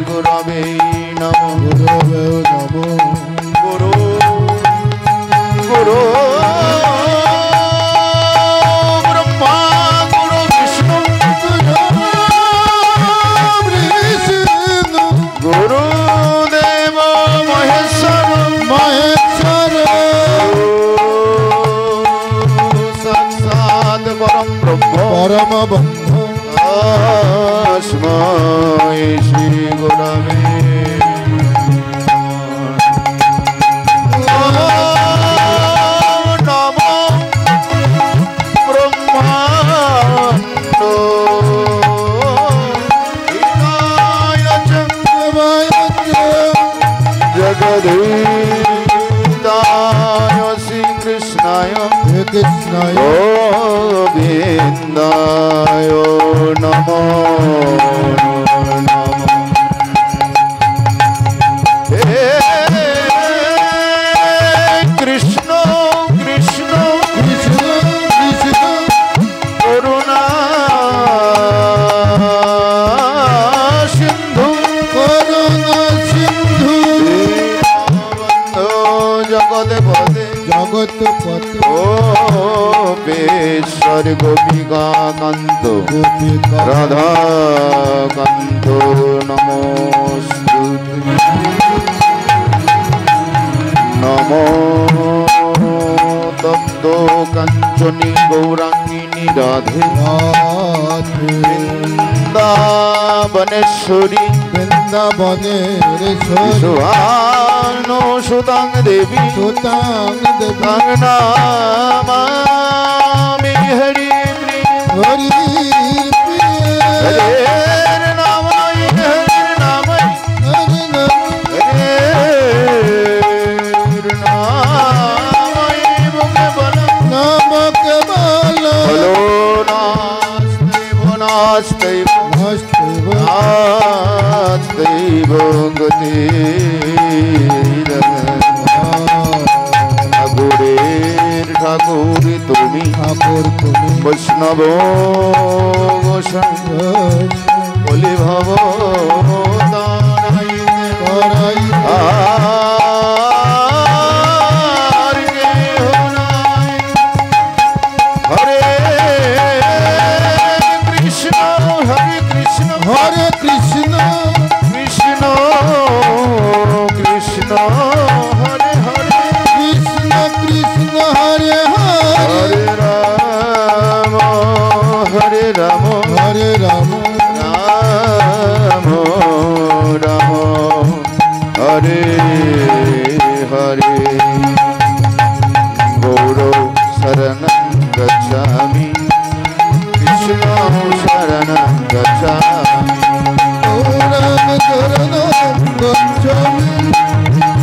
गुरवे नमो गुरु गुरु ब्रह्मा गुरु विष्णु गुरुदेव महेश्वर महेश्वर साक्षात् परम ब्रह्म परम ब्रह्म तस्मै श्री गुरवे नमो ब्रह्मांडो जगदीताय श्री कृष्णाय गोविन्दाय नमो नमः। हे कृष्ण कृष्ण कृष्ण कृष्ण करुणा सिंधु करुणा सिंधु जगत पते जगत पते गोपेश्वर गोपिका कांतो राधा कांतो नमोस्तुते नमो तप्तो कंचनी गौरांगिनी राधे वृंदावनेश्वरी वृंदावनेश्वरी सुहानो सुतांग देवी नामामि हरि हरि हरे नाम हरे नाम मुखे बोलो नास्तेव नास्तेव गति ठाकुर तुमी ठाकुर तुमी वैष्णव बोली भव हरे कृष्ण हरे कृष्ण कृष्ण कृष्ण हरे हरे कृष्ण कृष्ण हरे हरे राम हरे राम हरे राम राम राम हरे हरे गौरव शरणं गच्छामि कृष्ण शरणं गच्छामि गौरव शरणं गच्छामि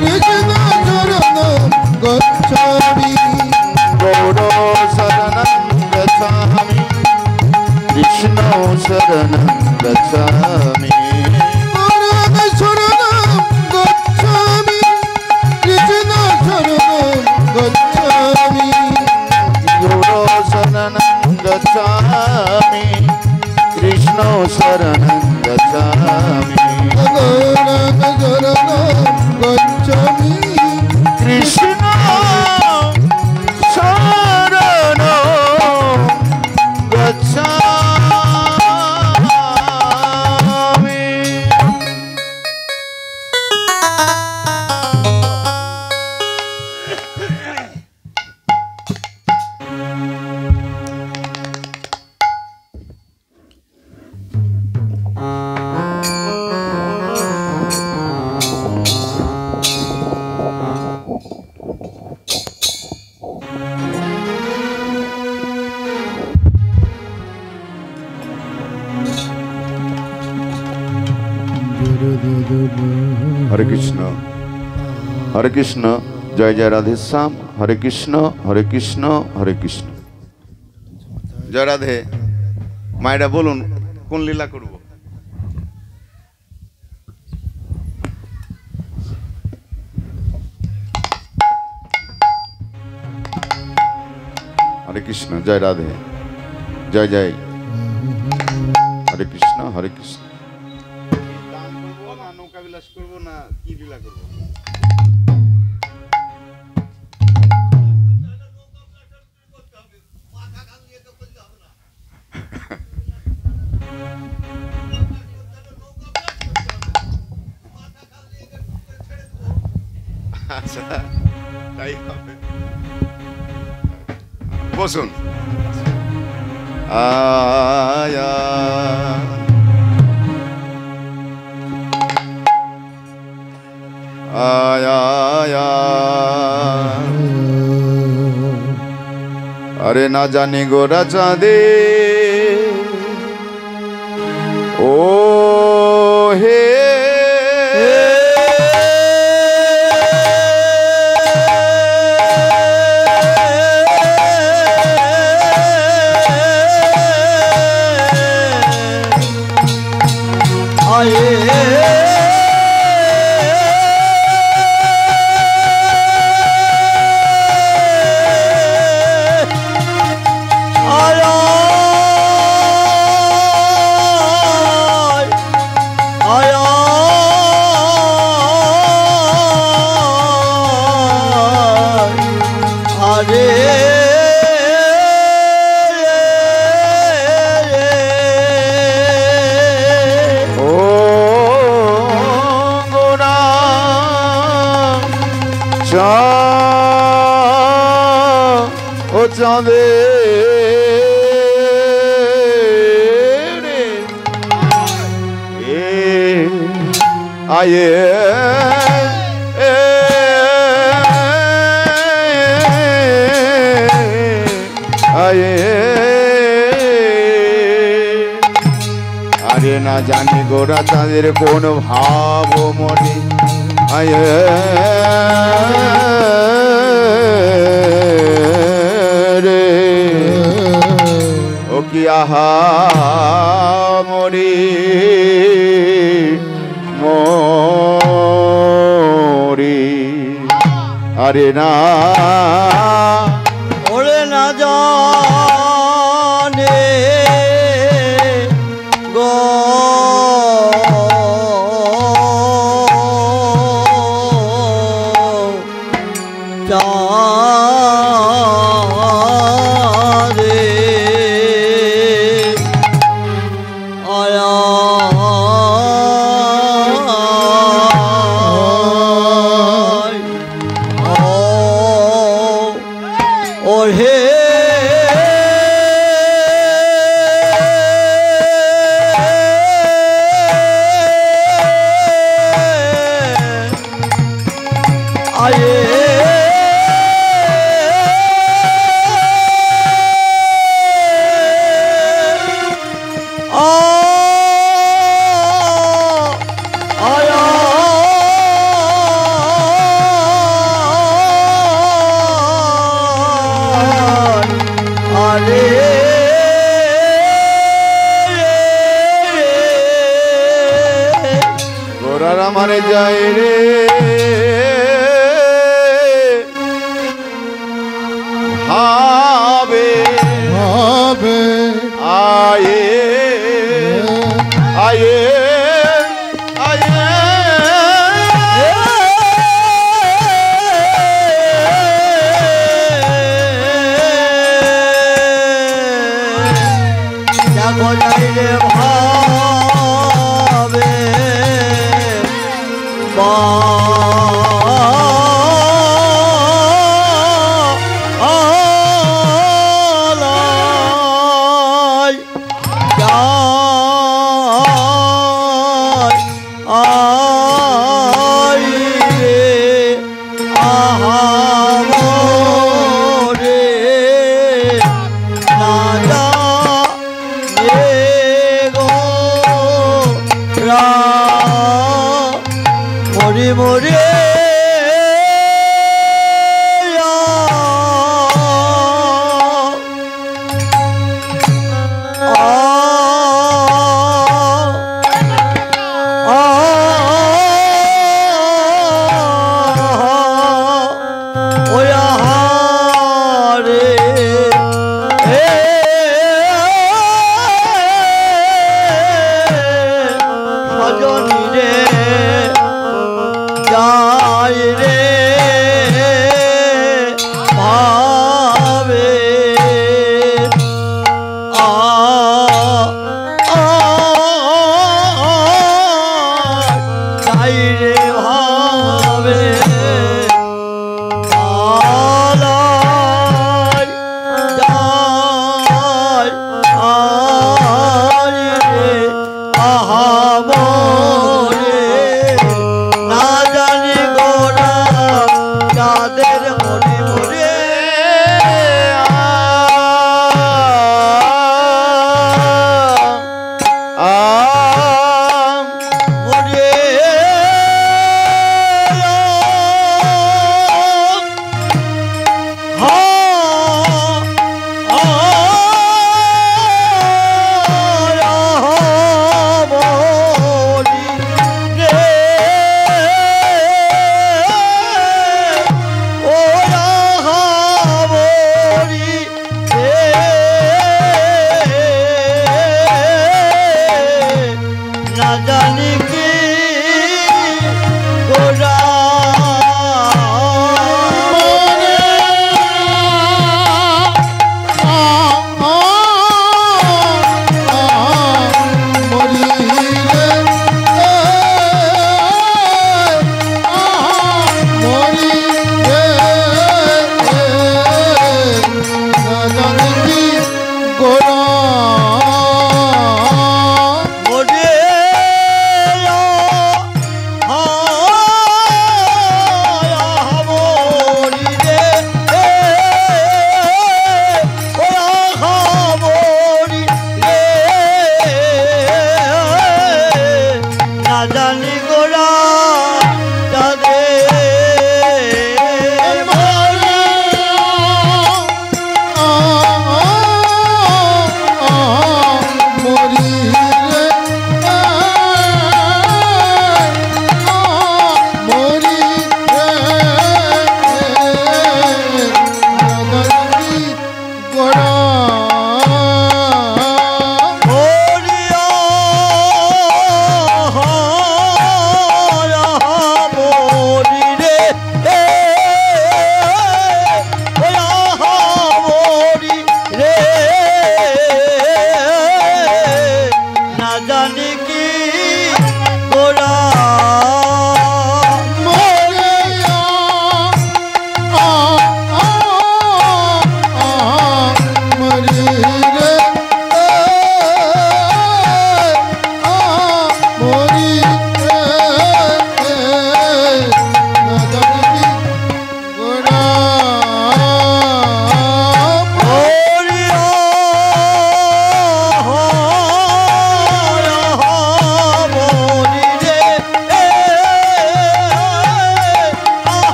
कृष्ण शरणं गच्छामि गौरव शरणं गच्छामि कृष्ण शरणं गच्छामि गौरव शरणं गच्छामि कृष्ण शरणं गच्छामि गौरव शरणं गच्छामि कृष्ण शरणं गच्छामि गौरव शरणं गच्छामि कृष्ण हरे कृष्ण जय जय राधे श्याम हरे कृष्ण हरे कृष्ण हरे कृष्ण जय राधे मायरा बोलुन कोन लीला करब हरे कृष्ण जय राधे जय जय हरे कृष्ण हरे कृष्ण বিলাস করবো না কি লীলা করবো? আচ্ছা তাই হবে। বসুন। আয়া আয়া আয়া আরে না জানি গোরা চাঁদে ও হে ও চাঁদে আয়ে আয়ে আরে না জানি গোরা চাঁদের কোন ভাব মনে আয়ে রে ও কি আহা মরি মরি আরে না ওরে না জানে গো চাঁদে আয়া ও হে আয়ে গোরার আমারে যায় রে ভাবে ভাবে আয়ে আয়ে আয়ে দেখো যাইলে ভাবে আলাই আই রে আহা রে না জানে গো রা মরি মরি সজনী রে রে ভাবে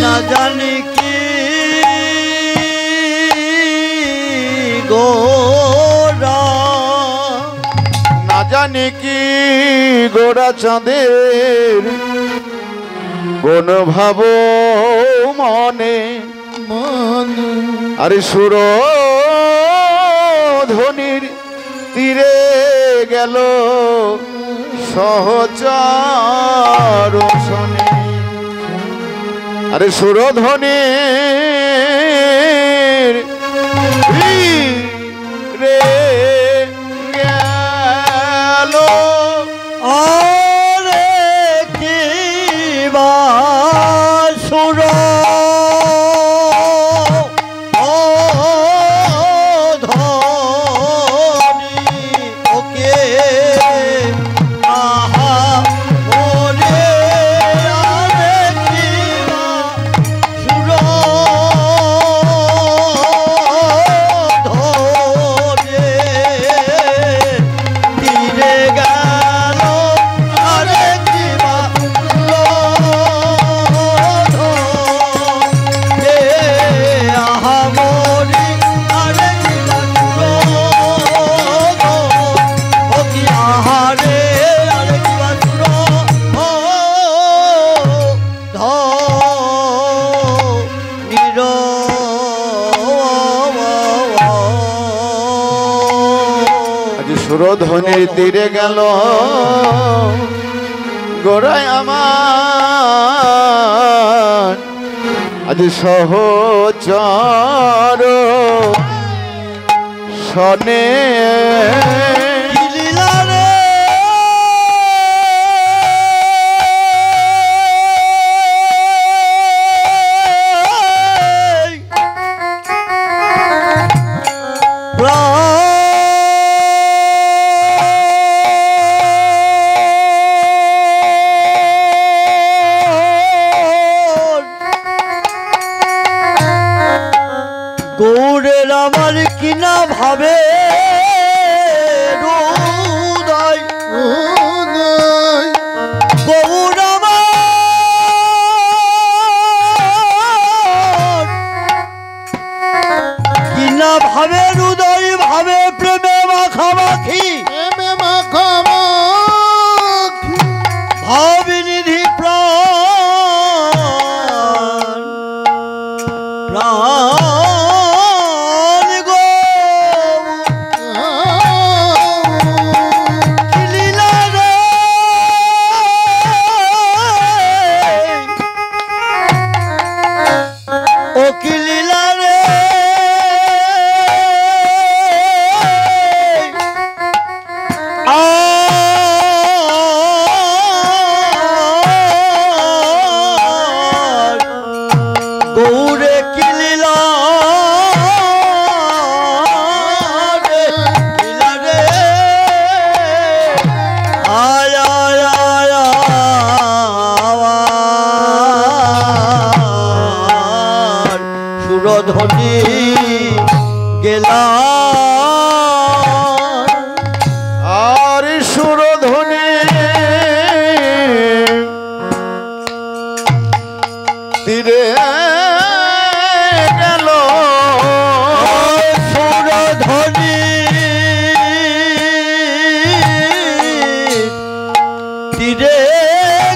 না জানি কি গোরা না জানি কি গোরা চাঁদের কোন ভাব মনে আরে সুর ধ্বনির তীরে গেল সহচার শোনে আরে সুরধ্বনির রে গেল আরে কি বা সুর সুরধ্বনির তীরে গেল গোড়ায় আমার আজ সহচর শনে গৌরের আমার কিনা ভাবে হৃদয় গৌর আমার কিনা ভাবে হৃদয় ভাবে প্রেমে মাখামাখি ভাবিনিধি প্রাণ প্রাণ ধনী গেলা আর সুরধ্বনি তীরে গেল সুরধ্বনি তীরে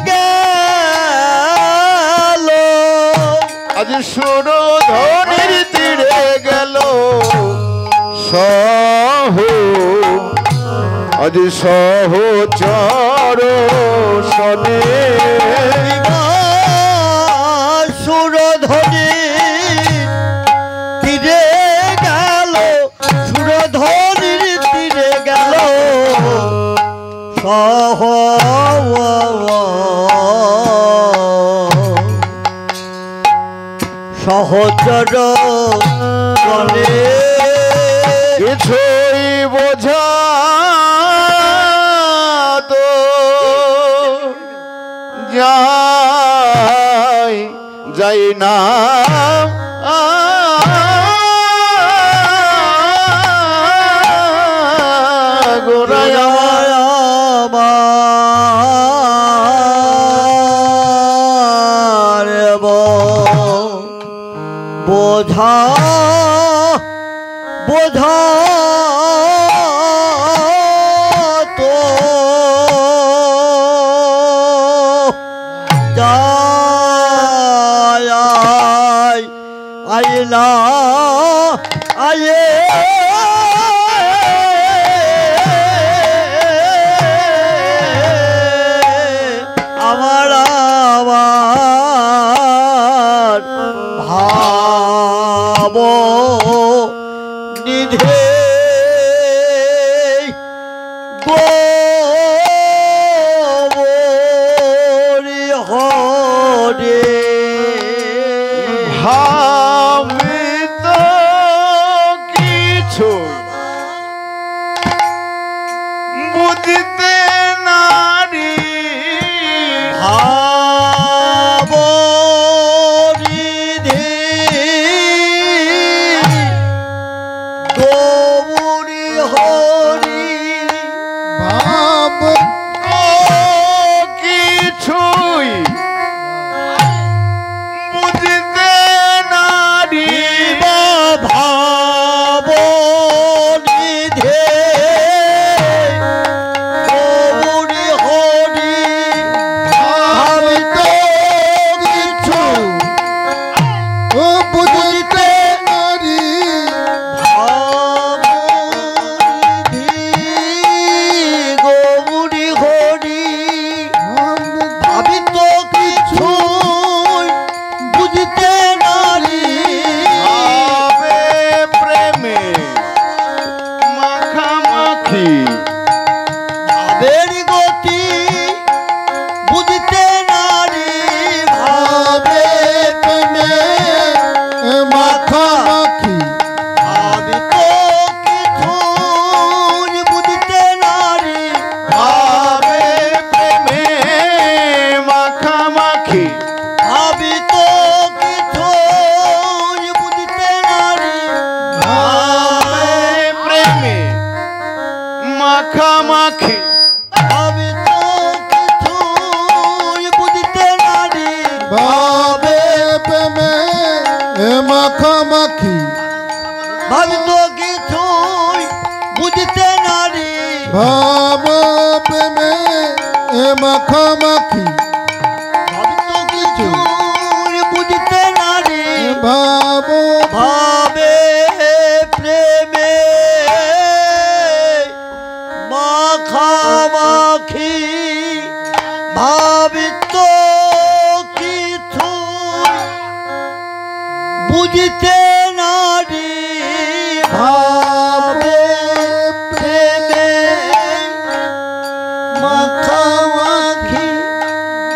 গেল আজ সুরধ্বনির তীরে গেল সহ আজ সহচর শনে সুরধ্বনি তীরে গেল সুরধ্বনির তীরে গেল সহ সহচর বলে কিছুই বোঝা তো যাই না গোরায়া আমার বোঝা বোঝা তো যায় আইলা আয়ে আমার আবার ভাব নিধে গোবরি হরে ভাবিত কিছু বুঝতে নারী ভাব নিধে গোবরি হরি ভাব কিছুই বুঝতে নারী ভাব নিধে গোবরি হরি ভাবিত কিছু ও বুঝতে নারী গৌরী হরি ভাবিত কিছু বুঝতে নারী ভাবে প্রেমে মাখামাখি ভাবের গতি বুঝতে নারী ভাবে প্রেমে মাখামাখি ভাবিত কিছু বুঝতে নারী ভাবে প্রেমে মাখামাখি ভাবিত কিছু বুঝতে নারী ভাবে প্রেমে মাখামাখি ভাবিত কিছু বুঝতে নারী ভাবে প্রেমে মাখামাখি ভাবিত কিছু বুঝতে নারী ভাব প্রেমে মাখামাখি ভাবিত কিছু বুঝতে নারী ভাব ভাবে প্রেমে মাখামাখি ভাবিত কিছু বুঝতে নারী ভাবে প্রেমে মাখামাখি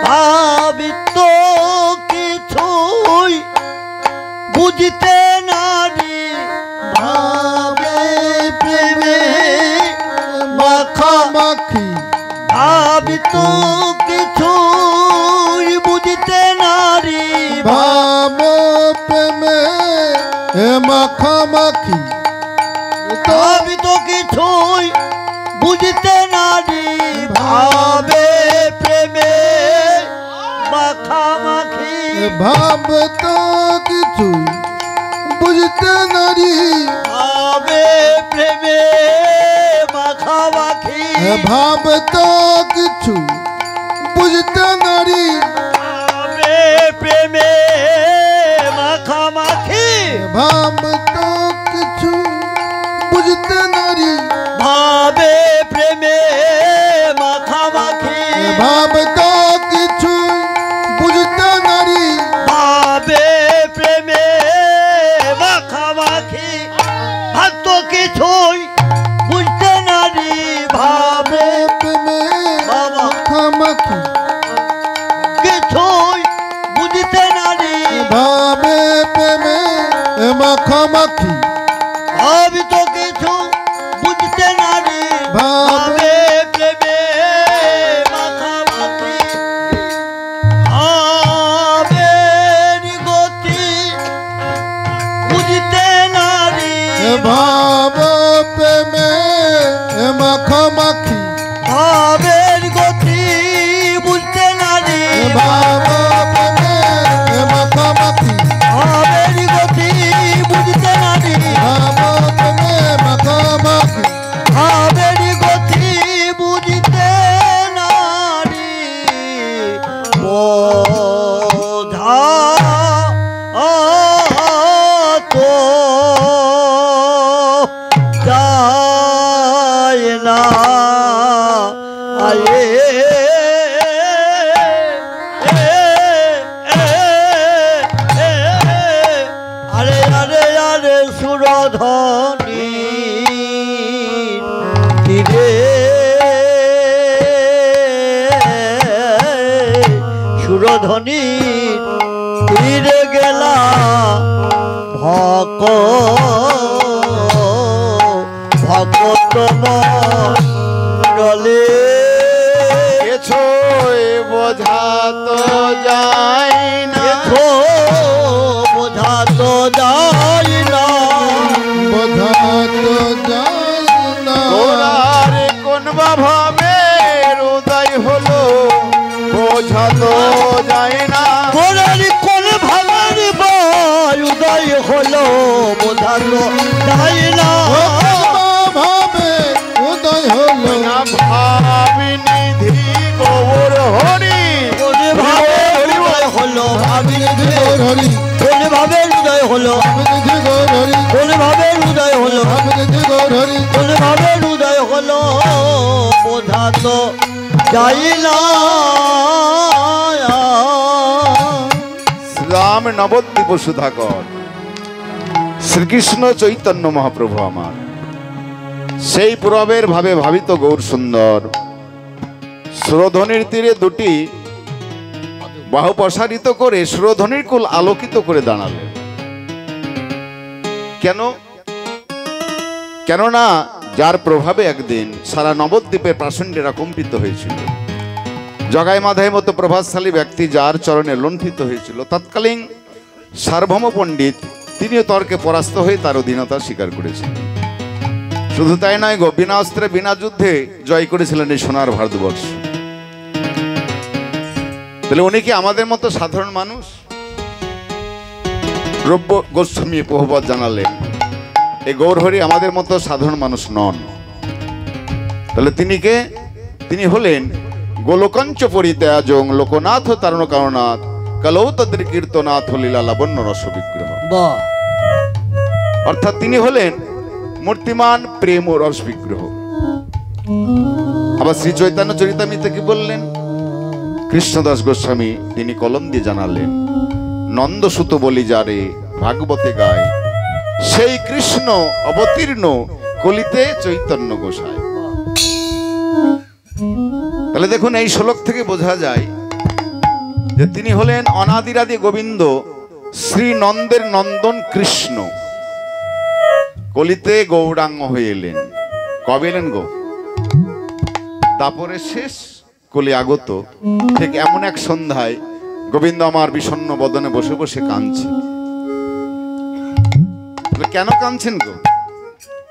ভাবিত কিছুই বুঝতে নারী ভাবে প্রেমে মাখামাখি ভাবিত কিছুই বুঝতে নারী ভাব প্রেমে মাখামাখি ভাবিত কিছুই বুঝতে নারী ভাবে প্রেমে মাখামাখি ভাব তো কিছু বুঝতে নারী ভাবে প্রেমে মাখামাখি ভাব তো কিছু বুঝতে নারী ভাবে প্রেমে মাখামাখি ভাব তো কিছু বুঝতে নারী ভাবে প্রেমে মাখামাখি ভাব তো কিছু বুঝতে নারী ভাবে প্রেমে মাখামাখি ভক্ত কিছুই বুঝতে নারী ভাবে প্রেমে বাবা মাখামাখি কিছুই বুঝতে নারী ভাবে প্রেমে মাখামাখি ভাবিত কিছু বুঝতে নারী ভাবে প্রেমে মাখামাখি ভাবের গতি বুঝতে নারী ভাব প্রেমে মাখামাখি ভাবের গতি বুঝতে নারী ভাব প্রেমে মাখামাখি ভাবের গতি সুরধনী তীরে সুরধনী তীরে গেলা ভকত মণ্ডলে বোঝা তো যায় না, বোঝা তো যায় না, বোঝা তো যায় না। ওরার কোন ভাবে হৃদয় হলো বোঝা তো যায় না, ওরার কোন ভাবের হৃদয় হলো বোঝা তো যায় না। ভাবে উদয় হলো না ভাবিনি ধি গৌর হরি, কোন ভাবে হৃদয় হলো ভাবিনি গৌর হরি, কোন ভাবে হৃদয় হলো ভাবিনি গৌর হরি, কোন ভাবে হৃদয় হলো ভাবিনি গৌর হরি। কোন ভাবে হৃদয় হলো বোঝা তো যায় না। শ্রীরাম নবদ্বীপ সুধাকর শ্রীকৃষ্ণ চৈতন্য মহাপ্রভু আমার, সেই পুরবের ভাবে ভাবিত গৌর সুন্দর সুরধ্বনির তীরে দুটি বাহু প্রসারিত করে সুরধ্বনির কুল আলোকিত করে দাঁড়ালেন। কেননা যার প্রভাবে একদিন সারা নবদ্বীপের প্রাচণ্ডেরা কম্পিত হয়েছিল। জগাই মাধাই মতো প্রভাবশালী ব্যক্তি যার চরণে লুণ্ঠিত হয়েছিল, তৎকালীন সার্বভৌম পণ্ডিত তিনিও তর্কে পরাস্ত হয়ে তার অধীনতা স্বীকার করেছিলেন। শুধু তাই নয় গো, বিনা অস্ত্রে বিনা যুদ্ধে জয় করেছিলেন এই সোনার ভারতবর্ষ। তাহলে উনি কি আমাদের মতো সাধারণ মানুষ? রব্য গোস্বামী প্রভুপদ জানালেন এই গৌরহরি আমাদের মতো সাধারণ মানুষ নন। তাহলে তিনি কে? তিনি হলেন গোলকঞ্চ পরিত্যাজং লোকনাথ তারণ কারণাথ কালৌ তদ্র কীর্তনাথ লীলা লাবণ্য রস বিগ্রহ। অর্থাৎ তিনি হলেন মূর্তিমান প্রেম ও রস বিগ্রহ। আবার শ্রী চৈতন্য চরিতামৃতে কি বললেন? কৃষ্ণদাস গোস্বামী তিনি কলম দিয়ে জানালেন, নন্দসুত বলি যারে ভাগবতে গায়, সেই কৃষ্ণ অবতীর্ণ কলিতে চৈতন্য গোসাই। তাহলে দেখুন এই শ্লোক থেকে বোঝা যায় যে তিনি হলেন অনাদিরাদি গোবিন্দ শ্রী নন্দের নন্দন কৃষ্ণ, কলিতে গৌরাঙ্গ হয়ে এলেন। কবে এলেন গো? তারপরে শেষ কলি আগত। ঠিক এমন এক সন্ধ্যায় গোবিন্দ আমার বিষণ্ণ বদনে বসে বসে কাঁদছে। কেন কাঁদছেন গো?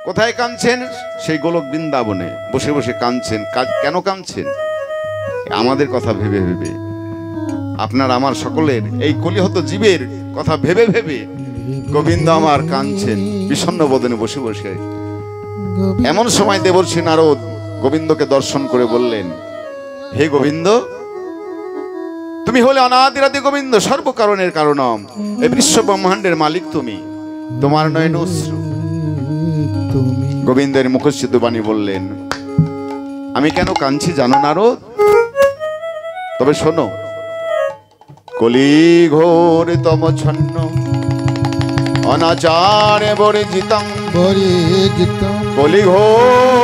কোথায় কাঁদছেন? সেই গোলক বৃন্দাবনে বসে বসে কাঁদছেন। কেন কাঁদছেন? আমাদের কথা ভেবে ভেবে, আপনার আমার সকলের এই কলিহত জীবের কথা ভেবে ভেবে গোবিন্দ আমার কাঁদছেন বিষণ্ণ বদনে বসে বসে। এমন সময় দেবর্ষি নারদ গোবিন্দকে দর্শন করে বললেন, হে গোবিন্দ, তুমি হলে অনাদিরাদি গোবিন্দ, সর্বকারণের কারণম, এই বিশ্ব ব্রহ্মাণ্ডের মালিক তুমি, তোমার নয়ন অশ্রু। গোবিন্দের মুখস্থিত বাণী বললেন, আমি কেন কাঁদছি জানো নারদ? তবে শোনো, কলি ঘোর তম ছন্ন অনাচারে বর্জিতং, কলি ঘোর